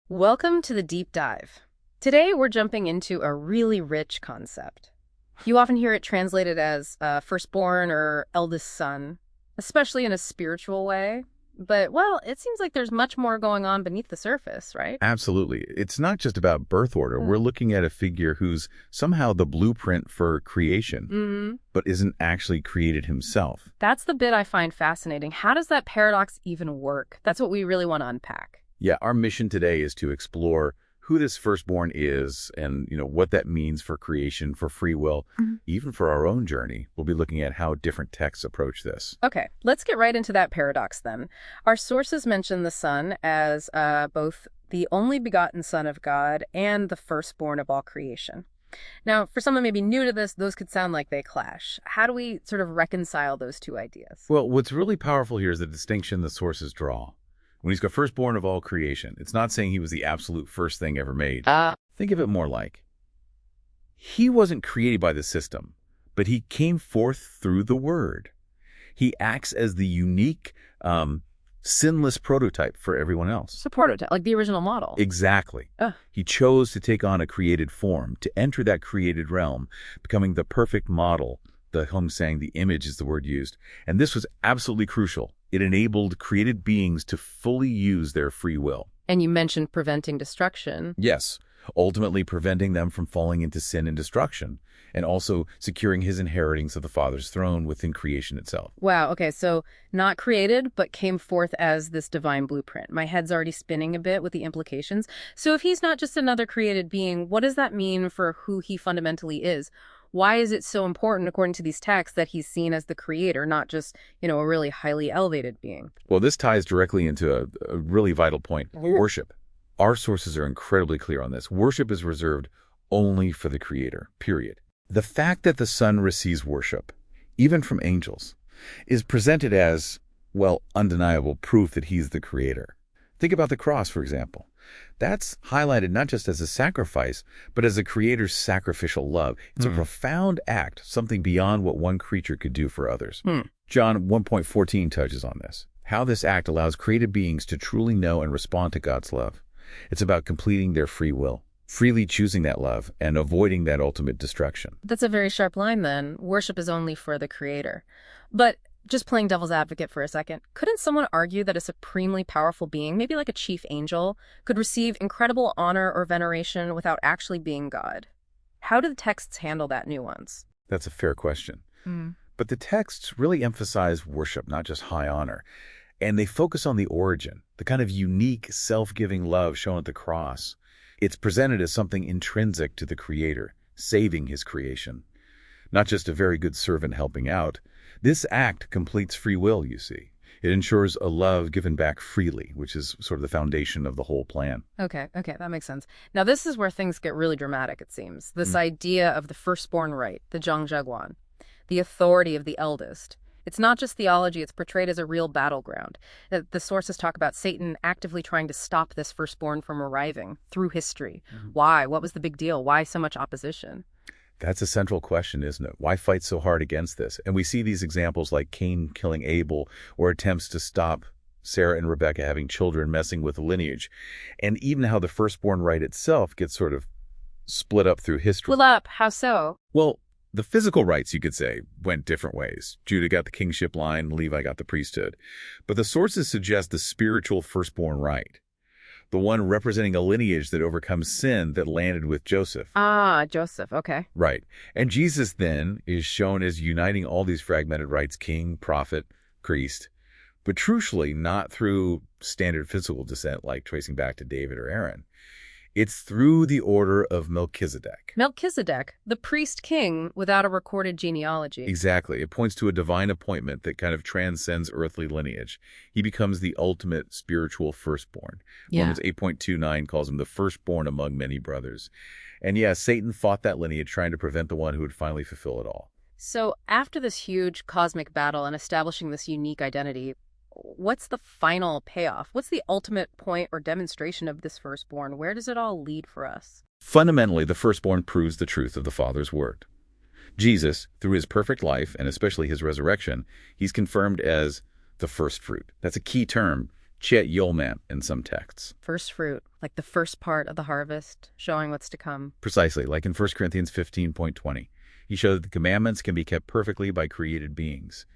Welcome to the deep dive. Today we're jumping into a really rich concept. You often hear it translated as firstborn or eldest son, especially in a spiritual way. But, well, it seems like there's much more going on beneath the surface, right? Absolutely. It's not just about birth order. We're looking at a figure who's somehow the blueprint for creation, but isn't actually created himself. That's the bit I find fascinating. How does that paradox even work? That's what we really want to unpack. Yeah, our mission today is to explore who this firstborn is and, what that means for creation, for free will, even for our own journey. We'll be looking at how different texts approach this. Okay, let's get right into that paradox then. Our sources mention the Son as both the only begotten Son of God and the firstborn of all creation. Now, for someone maybe new to this, those could sound like they clash. How do we sort of reconcile those two ideas? Well, what's really powerful here is the distinction the sources draw. When he's got firstborn of all creation, it's not saying he was the absolute first thing ever made. Think of it more like he wasn't created by the system, but he came forth through the word. He acts as the unique, sinless prototype for everyone else. So prototype, like the original model. Exactly. He chose to take on a created form, to enter that created realm, becoming the perfect model. The home saying the image is the word used. And this was absolutely crucial. It enabled created beings to fully use their free will. And you mentioned preventing destruction. Yes, ultimately preventing them from falling into sin and destruction, and also securing his inheritance of the Father's throne within creation itself. Wow, okay, so not created, but came forth as this divine blueprint. My head's already spinning a bit with the implications. So if he's not just another created being, what does that mean for who he fundamentally is? Why is it so important, according to these texts, that he's seen as the creator, not just, a really highly elevated being? Well, this ties directly into a really vital point, worship. Our sources are incredibly clear on this. Worship is reserved only for the creator, period. The fact that the Son receives worship, even from angels, is presented as, undeniable proof that he's the creator. Think about the cross, for example. That's highlighted not just as a sacrifice, but as a creator's sacrificial love. It's a profound act, something beyond what one creature could do for others. John 1.14 touches on this, how this act allows created beings to truly know and respond to God's love. It's about completing their free will, freely choosing that love and avoiding that ultimate destruction. That's a very sharp line then. Worship is only for the creator. But just playing devil's advocate for a second, couldn't someone argue that a supremely powerful being, maybe like a chief angel, could receive incredible honor or veneration without actually being God? How do the texts handle that nuance? That's a fair question. But the texts really emphasize worship, not just high honor. And they focus on the origin, the kind of unique, self-giving love shown at the cross. It's presented as something intrinsic to the Creator, saving his creation. Not just a very good servant helping out. This act completes free will, you see. It ensures a love given back freely, which is sort of the foundation of the whole plan. Okay, that makes sense. Now, this is where things get really dramatic, it seems. This idea of the firstborn right, the Zhangzheguan, the authority of the eldest. It's not just theology, it's portrayed as a real battleground. The sources talk about Satan actively trying to stop this firstborn from arriving through history. Why? What was the big deal? Why so much opposition? That's a central question, isn't it? Why fight so hard against this? And we see these examples like Cain killing Abel or attempts to stop Sarah and Rebecca having children, messing with the lineage. And even how the firstborn right itself gets sort of split up through history. Split up? How so? Well, the physical rights, you could say, went different ways. Judah got the kingship line, Levi got the priesthood. But the sources suggest the spiritual firstborn right, the one representing a lineage that overcomes sin that landed with Joseph. Joseph, okay. Right. And Jesus then is shown as uniting all these fragmented rights, king, prophet, priest, but crucially not through standard physical descent like tracing back to David or Aaron. It's through the order of Melchizedek. Melchizedek, the priest king without a recorded genealogy. Exactly. It points to a divine appointment that kind of transcends earthly lineage. He becomes the ultimate spiritual firstborn. Romans 8.29 calls him the firstborn among many brothers. And Satan fought that lineage, trying to prevent the one who would finally fulfill it all. So after this huge cosmic battle and establishing this unique identity, what's the final payoff? What's the ultimate point or demonstration of this firstborn? Where does it all lead for us? Fundamentally, the firstborn proves the truth of the Father's word. Jesus, through his perfect life, and especially his resurrection, he's confirmed as the first fruit. That's a key term. Chet Yolman in some texts. First fruit, like the first part of the harvest, showing what's to come. Precisely, like in 1 Corinthians 15:20. He showed that the commandments can be kept perfectly by created beings.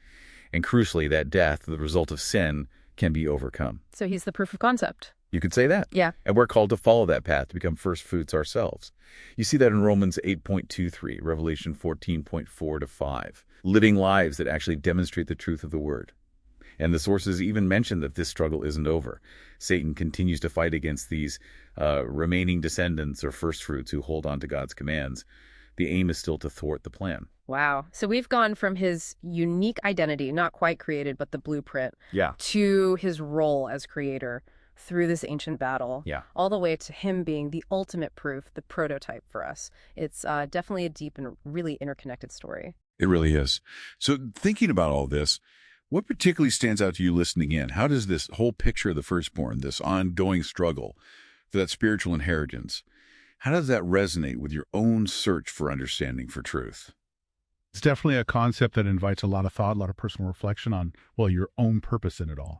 And crucially, that death, the result of sin, can be overcome. So he's the proof of concept. You could say that. Yeah. And we're called to follow that path, to become first fruits ourselves. You see that in Romans 8:23, Revelation 14:4-5. Living lives that actually demonstrate the truth of the word. And the sources even mention that this struggle isn't over. Satan continues to fight against these remaining descendants or first fruits who hold on to God's commands. The aim is still to thwart the plan. Wow. So we've gone from his unique identity, not quite created, but the blueprint, Yeah. to his role as creator through this ancient battle, Yeah. all the way to him being the ultimate proof, the prototype for us. It's definitely a deep and really interconnected story. It really is. So thinking about all this, what particularly stands out to you listening in? How does this whole picture of the firstborn, this ongoing struggle for that spiritual inheritance, how does that resonate with your own search for understanding, for truth? It's definitely a concept that invites a lot of thought, a lot of personal reflection on, well, your own purpose in it all.